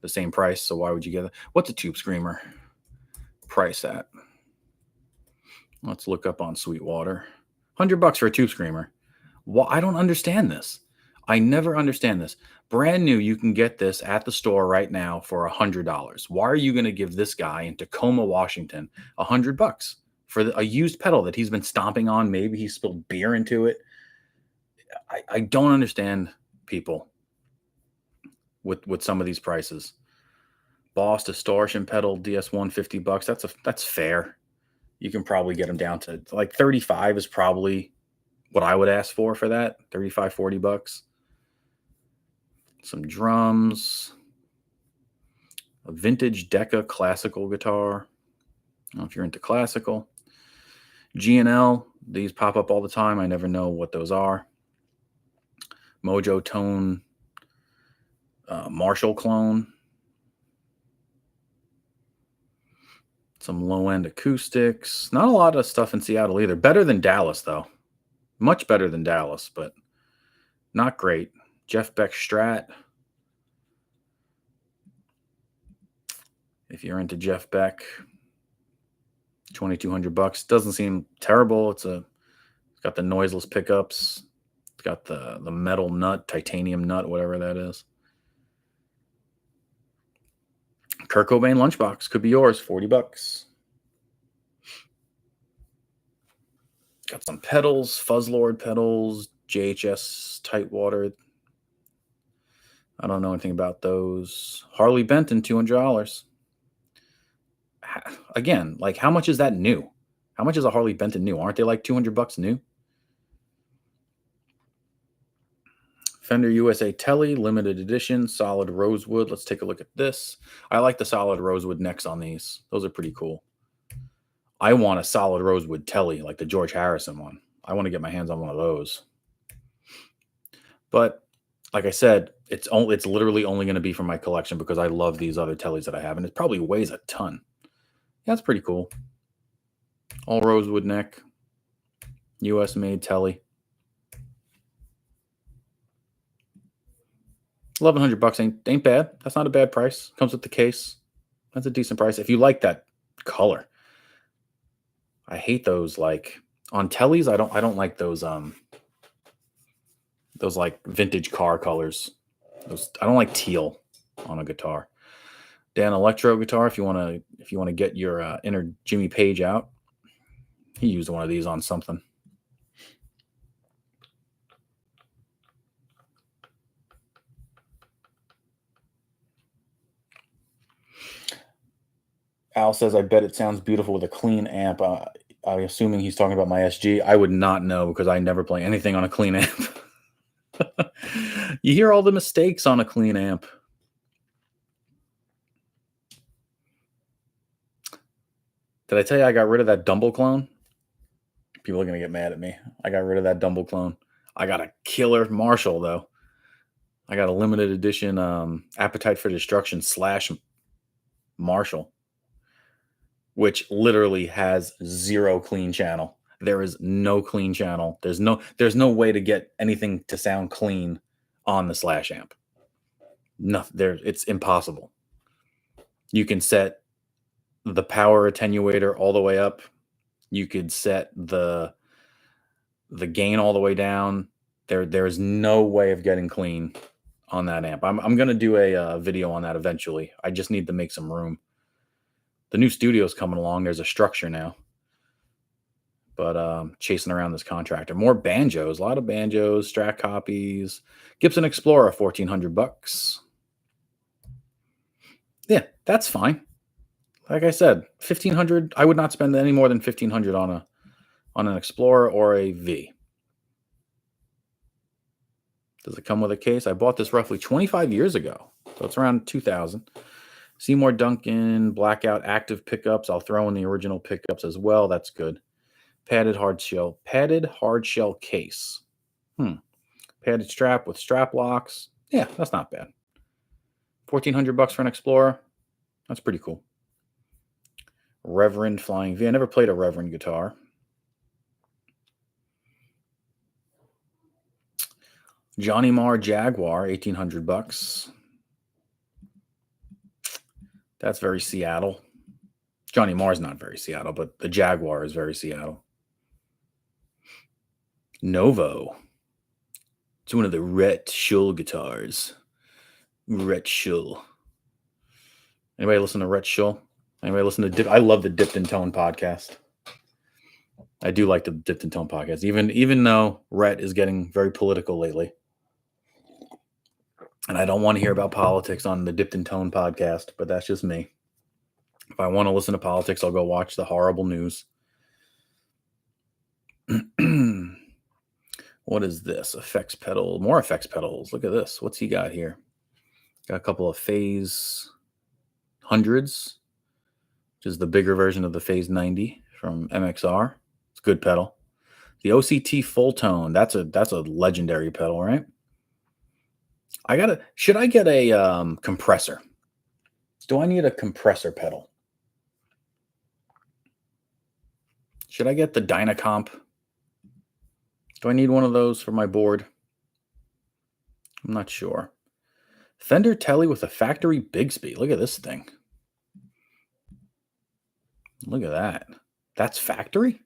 [SPEAKER 1] the same price. So why would you get it? What's a Tube Screamer price at? Let's look up on Sweetwater. $100 for a Tube Screamer. Well, I don't understand this. I never understand this. Brand new, you can get this at the store right now for $100. Why are you going to give this guy in Tacoma, Washington, $100 for a used pedal that he's been stomping on? Maybe he spilled beer into it. I don't understand people with some of these prices. Boss distortion pedal DS1 $50. That's fair. You can probably get them down to like 35 is probably what I would ask for that. 35, $40. Some drums, a vintage Decca classical guitar. I don't know if you're into classical. G&L, these pop up all the time. I never know what those are. Mojo Tone Marshall clone. Some low-end acoustics. Not a lot of stuff in Seattle either. Better than Dallas, though. Much better than Dallas, but not great. Jeff Beck Strat. If you're into Jeff Beck, $2,200. Doesn't seem terrible. It's got the noiseless pickups. It's got the metal nut, titanium nut, whatever that is. Kurt Cobain lunchbox could be yours, $40. Got some pedals, Fuzzlord pedals, JHS Tightwater. I don't know anything about those. Harley Benton, $200. Again, like how much is that new? How much is a Harley Benton new? Aren't they like $200 new? Fender USA Telly, limited edition, solid rosewood. Let's take a look at this. I like the solid rosewood necks on these. Those are pretty cool. I want a solid rosewood Telly, like the George Harrison one. I want to get my hands on one of those. But like I said, it's literally only going to be for my collection because I love these other Tellys that I have, and it probably weighs a ton. Yeah, that's pretty cool. All rosewood neck, US made Telly. $1,100 ain't bad. That's not a bad price. Comes with the case. That's a decent price. If you like that color. I hate those like on tellies. I don't like those like vintage car colors. Those I don't like teal on a guitar. Dan Electro guitar. If you wanna get your inner Jimmy Page out, he used one of these on something. Al says, "I bet it sounds beautiful with a clean amp." I'm assuming he's talking about my SG. I would not know because I never play anything on a clean amp. You hear all the mistakes on a clean amp. Did I tell you I got rid of that Dumble clone? People are gonna get mad at me. I got rid of that Dumble clone. I got a killer Marshall though. I got a limited edition Appetite for Destruction / Marshall, which literally has zero clean channel. There is no clean channel. There's no way to get anything to sound clean on the Slash amp. Nothing there. It's impossible. You can set the power attenuator all the way up. You could set the gain all the way down. There is no way of getting clean on that amp. I'm gonna do a video on that eventually. I just need to make some room. The new studio's coming along. There's a structure now. But chasing around this contractor. More banjos, a lot of banjos, Strat copies. Gibson Explorer, $1,400. Yeah, that's fine. Like I said, $1,500. I would not spend any more than $1,500 on an Explorer or a V. Does it come with a case? I bought this roughly 25 years ago, so it's around 2000. Seymour Duncan Blackout active pickups. I'll throw in the original pickups as well. That's good. Padded hard shell case. Padded strap with strap locks. Yeah, that's not bad. $1,400 for an Explorer. That's pretty cool. Reverend Flying V. I never played a Reverend guitar. Johnny Marr Jaguar, $1,800. That's very Seattle. Johnny Marr's not very Seattle, but the Jaguar is very Seattle. Novo. It's one of the Rhett Shull guitars. Rhett Shull. Anybody listen to Rhett Shull? Anybody listen to I love the Dipped in Tone podcast. I do like the Dipped in Tone podcast, even though Rhett is getting very political lately. And I don't want to hear about politics on the Dipped in Tone podcast, but that's just me. If I want to listen to politics, I'll go watch the horrible news. What is this? Effects pedal. More effects pedals. Look at this. What's he got here? Got a couple of Phase 100s, which is the bigger version of the Phase 90 from MXR. It's a good pedal. The OCT Full Tone. That's a legendary pedal, right? Should I get a compressor? Do I need a compressor pedal? Should I get the Dynacomp? Do I need one of those for my board? I'm not sure. Fender Tele with a factory Bigsby. Look at this thing. Look at that. That's factory?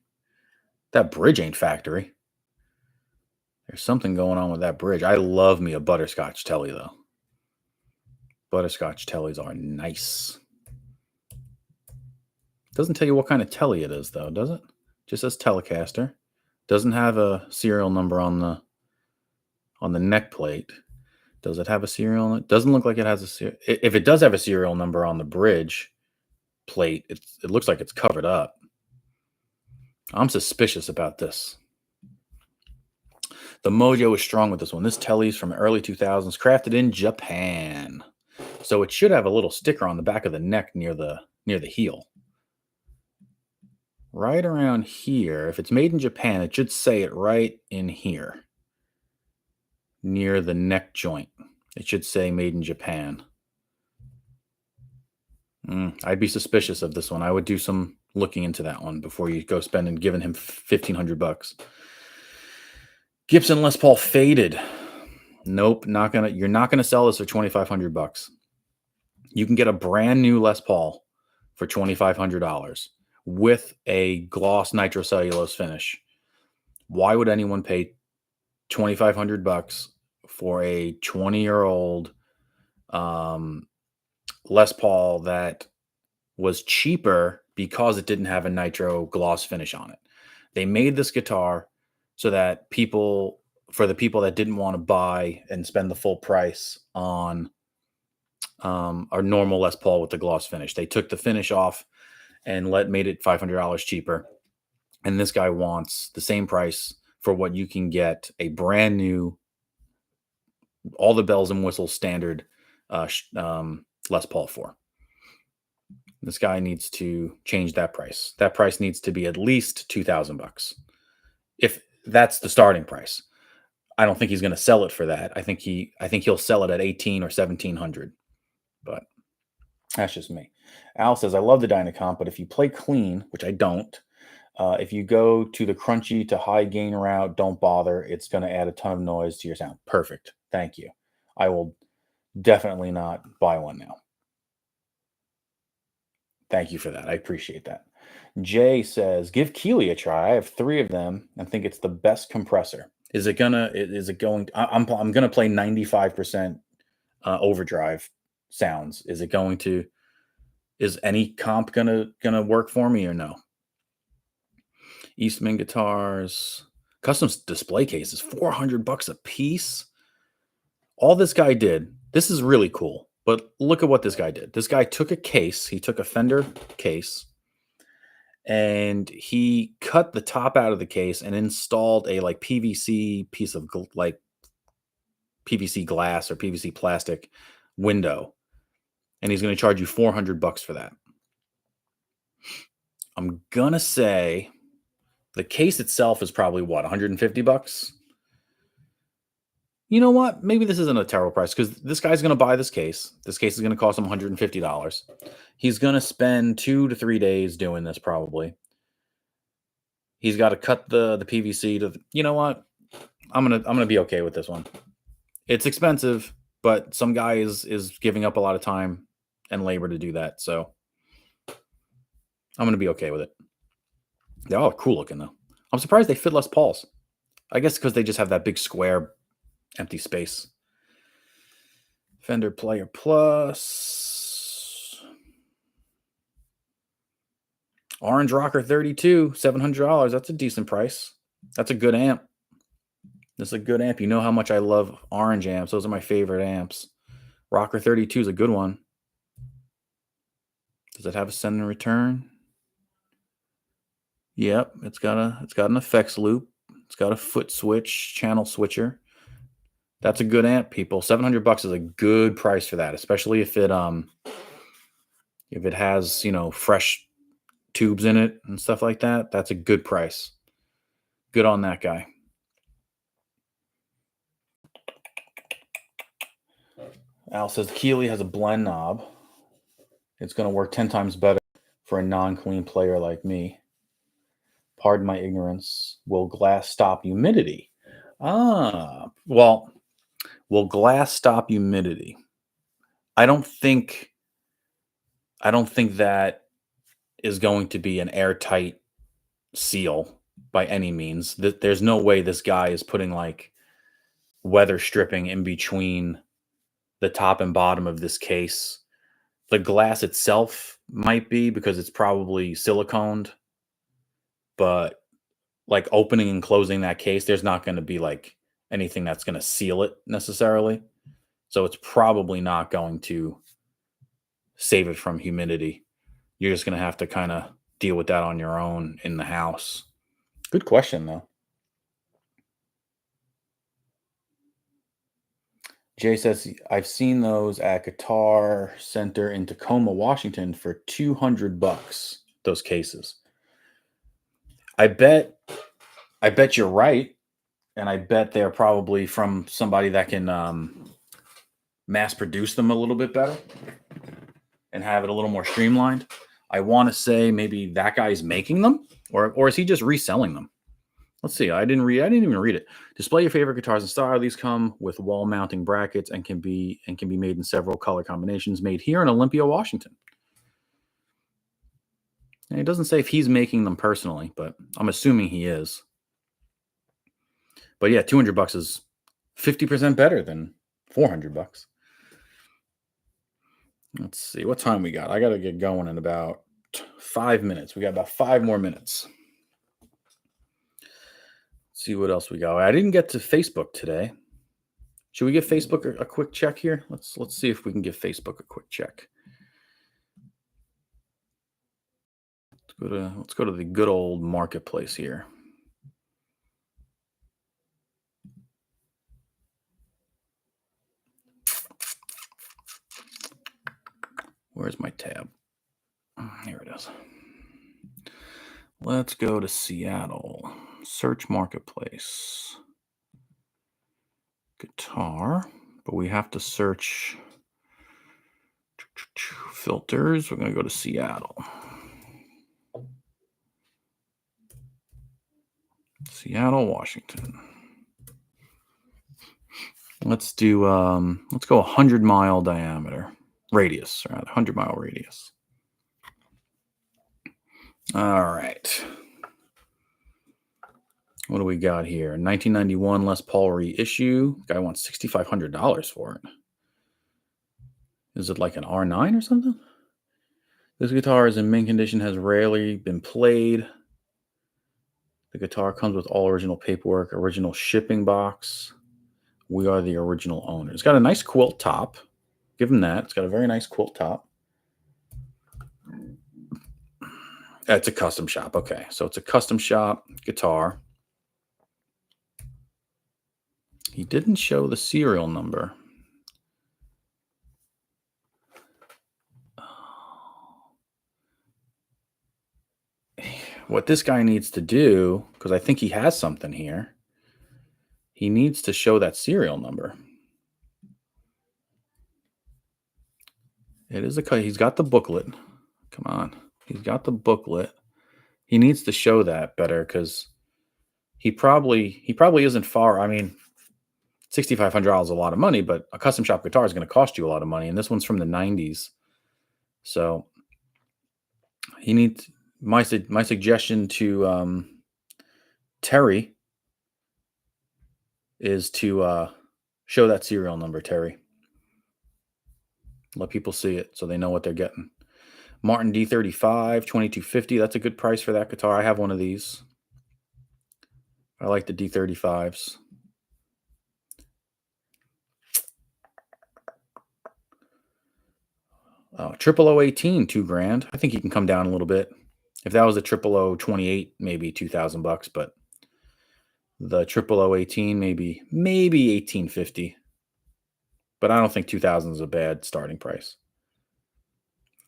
[SPEAKER 1] That bridge ain't factory. There's something going on with that bridge. I love me a butterscotch Tele, though. Butterscotch Teles are nice. Doesn't tell you what kind of Tele it is, though, does it? Just says Telecaster. Doesn't have a serial number on the neck plate. Does it have a serial? It doesn't look like it has a serial. If it does have a serial number on the bridge plate, it looks like it's covered up. I'm suspicious about this. The mojo is strong with this one. This Tele's from the early 2000s, crafted in Japan. So it should have a little sticker on the back of the neck near the heel. Right around here. If it's made in Japan, it should say it right in here. Near the neck joint. It should say made in Japan. I'd be suspicious of this one. I would do some looking into that one before you go spending giving him $1,500. Gibson Les Paul Faded. Nope, you're not gonna sell this for $2,500. You can get a brand new Les Paul for $2,500 with a gloss nitrocellulose finish. Why would anyone pay $2,500 for a 20-year-old Les Paul that was cheaper because it didn't have a nitro gloss finish on it? They made this guitar so that for the people that didn't want to buy and spend the full price on our normal Les Paul with the gloss finish, they took the finish off and made it $500 cheaper. And this guy wants the same price for what you can get a brand new, all the bells and whistles standard Les Paul for. This guy needs to change that price. That price needs to be at least $2,000. If that's the starting price, I don't think he's going to sell it for that. I think he'll sell it at 18 or 1700. But that's just me. Al says, I love the Dynacomp, but if you play clean, which I don't, if you go to the crunchy to high gain route, don't bother. It's going to add a ton of noise to your sound. Perfect. Thank you. I will definitely not buy one now. Thank you for that. I appreciate that. Jay says, give Keeley a try. I have 3 of them and think it's the best compressor. I'm going to play 95% overdrive sounds. Is any comp gonna work for me or no? Eastman guitars, custom display cases, $400 a piece. All this guy did, this is really cool, but look at what this guy did. This guy took he took a Fender case, and he cut the top out of the case and installed a PVC piece of PVC glass or PVC plastic window. And he's going to charge you $400 for that. I'm going to say the case itself is probably what, $150? You know what? Maybe this isn't a terrible price because this guy's going to buy this case. This case is going to cost him $150. He's going to spend 2 to 3 days doing this probably. He's got to cut the PVC to, you know what? I'm going to be okay with this one. It's expensive, but some guy is giving up a lot of time and labor to do that. So I'm going to be okay with it. They're all cool looking though. I'm surprised they fit Les Pauls. I guess because they just have that big square empty space. Fender Player Plus. Orange Rocker 32, $700. That's a decent price. That's a good amp. That's a good amp. You know how much I love orange amps. Those are my favorite amps. Rocker 32 is a good one. Does it have a send and return? Yep, it's got an effects loop. It's got a foot switch, channel switcher. That's a good amp, people. $700 is a good price for that, especially if it has, fresh tubes in it and stuff like that. That's a good price. Good on that guy. Al says Keeley has a blend knob. It's going to work 10 times better for a non-clean player like me. Pardon my ignorance. Will glass stop humidity? Will glass stop humidity? I don't think that is going to be an airtight seal by any means. There's no way this guy is putting weather stripping in between the top and bottom of this case. The glass itself might be because it's probably siliconed, but opening and closing that case, there's not going to be anything that's going to seal it necessarily. So it's probably not going to save it from humidity. You're just going to have to kind of deal with that on your own in the house. Good question, though. Jay says, I've seen those at Guitar Center in Tacoma, Washington for $200, those cases. I bet you're right. And I bet they're probably from somebody that can mass produce them a little bit better and have it a little more streamlined. I want to say maybe that guy's making them, or is he just reselling them? Let's see. I didn't even read it. Display your favorite guitars and style. These come with wall mounting brackets and can be made in several color combinations. Made here in Olympia, Washington. And it doesn't say if he's making them personally, but I'm assuming he is. But yeah, $200 is 50% better than $400. Let's see what time we got. I got to get going in about 5 minutes. We got about 5 more minutes. Let's see what else we got. I didn't get to Facebook today. Should we give Facebook a quick check here? Let's see if we can give Facebook a quick check. Let's go to the good old marketplace here. Where's my tab? Here it is. Let's go to Seattle. Search marketplace. Guitar, but we have to search filters. We're going to go to Seattle. Seattle, Washington. Let's do let's go 100-mile diameter radius, rather 100-mile radius. All right. What do we got here? 1991 Les Paul reissue. Guy wants $6,500 for it. Is it like an R9 or something? This guitar is in mint condition, has rarely been played. The guitar comes with all original paperwork, original shipping box. We are the original owner. It's got a nice quilt top. Give him that. It's got a very nice quilt top. It's a custom shop. Okay, so it's a custom shop guitar. He didn't show the serial number. What this guy needs to do, because I think he has something here, he needs to show that serial number. It is he's got the booklet. Come on. He's got the booklet. He needs to show that better because he probably isn't far. I mean, $6,500 is a lot of money, but a custom shop guitar is going to cost you a lot of money. And this one's from the 90s. So he needs my suggestion to Terry is to show that serial number, Terry. Let people see it so they know what they're getting. Martin D35, $2,250. That's a good price for that guitar. I have one of these. I like the D35s. Triple O 18, $2,000. I think he can come down a little bit. If that was a Triple O 28, maybe $2,000, but the Triple O 18, maybe $1,850. But I don't think 2,000 is a bad starting price.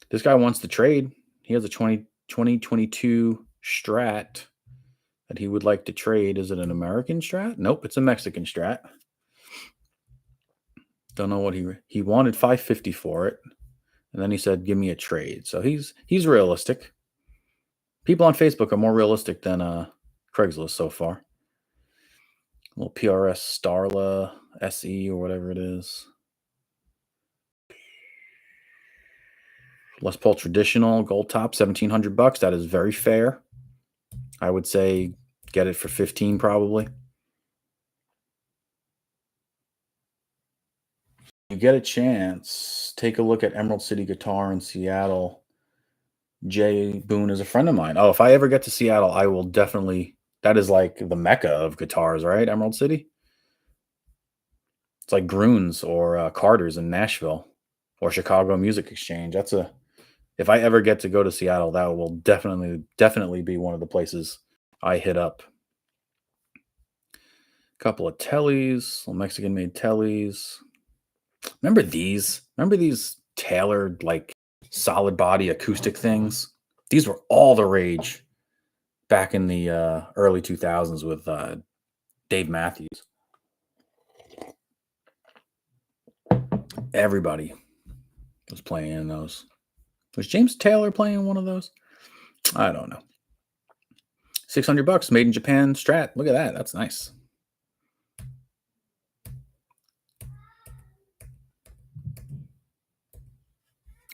[SPEAKER 1] This guy wants to trade. He has a 2022 Strat that he would like to trade. Is it an American Strat? Nope, it's a Mexican Strat. Don't know what he wanted $550 for it. And then he said, give me a trade. So he's realistic. People on Facebook are more realistic than Craigslist so far. A little PRS Starla SE or whatever it is. Les Paul Traditional Gold Top, $1,700. That is very fair. I would say get it for $15 probably. You get a chance, take a look at Emerald City Guitar in Seattle. Jay Boone is a friend of mine. Oh, if I ever get to Seattle, I will definitely. That is like the mecca of guitars, right? Emerald City. It's like Grunes or Carter's in Nashville or Chicago Music Exchange. If I ever get to go to Seattle, that will definitely be one of the places I hit up. A couple of Tellys, little Mexican-made Tellys. Remember these? Remember these tailored, like, solid body acoustic things? These were all the rage back in the early 2000s with Dave Matthews. Everybody was playing in those. Was James Taylor playing one of those? I don't know. $600, made in Japan Strat. Look at that. That's nice.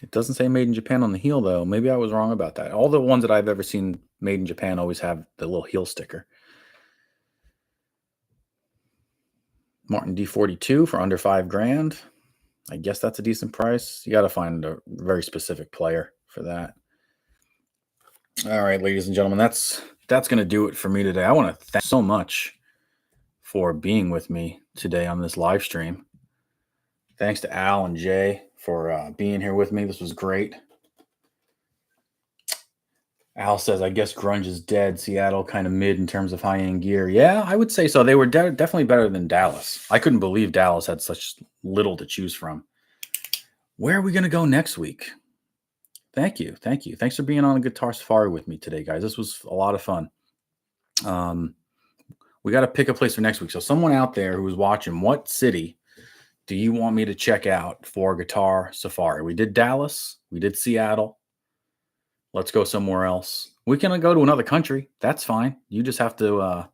[SPEAKER 1] It doesn't say made in Japan on the heel, though. Maybe I was wrong about that. All the ones that I've ever seen made in Japan always have the little heel sticker. Martin D42 for under $5,000. I guess that's a decent price. You got to find a very specific player for that. All right, ladies and gentlemen, that's going to do it for me today. I want to thank you so much for being with me today on this live stream. Thanks to Al and Jay for being here with me. This was great. Al says, I guess grunge is dead. Seattle kind of mid in terms of high-end gear. Yeah, I would say so. They were definitely better than Dallas. I couldn't believe Dallas had such little to choose from. Where are we going to go next week? Thank you. Thank you. Thanks for being on a Guitar Safari with me today, guys. This was a lot of fun. We got to pick a place for next week. So someone out there who is watching, what city do you want me to check out for Guitar Safari? We did Dallas. We did Seattle. Let's go somewhere else. We can go to another country. That's fine. You just have to,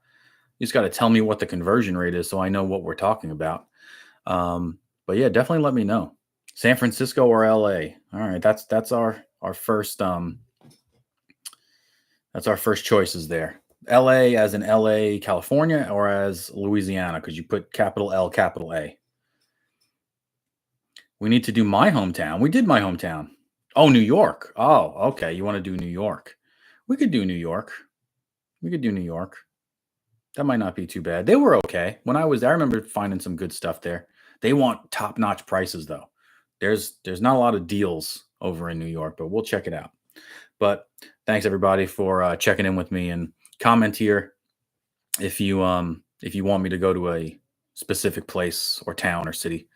[SPEAKER 1] you just got to tell me what the conversion rate is so I know what we're talking about. But yeah, definitely let me know. San Francisco or LA. All right. That's our first, that's our first choices there. LA as in LA, California, or as Louisiana, because you put capital L, capital A. We need to do my hometown. We did my hometown. Oh, New York. Oh, okay. You want to do New York? We could do New York. We could do New York. That might not be too bad. They were okay. When I was there, I remember finding some good stuff there. They want top-notch prices, though. There's not a lot of deals over in New York, but we'll check it out. But thanks, everybody, for checking in with me, and comment here if you want me to go to a specific place or town or city.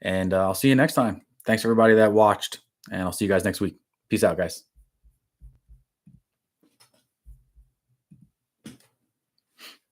[SPEAKER 1] And I'll see you next time. Thanks, everybody that watched. And I'll see you guys next week. Peace out, guys.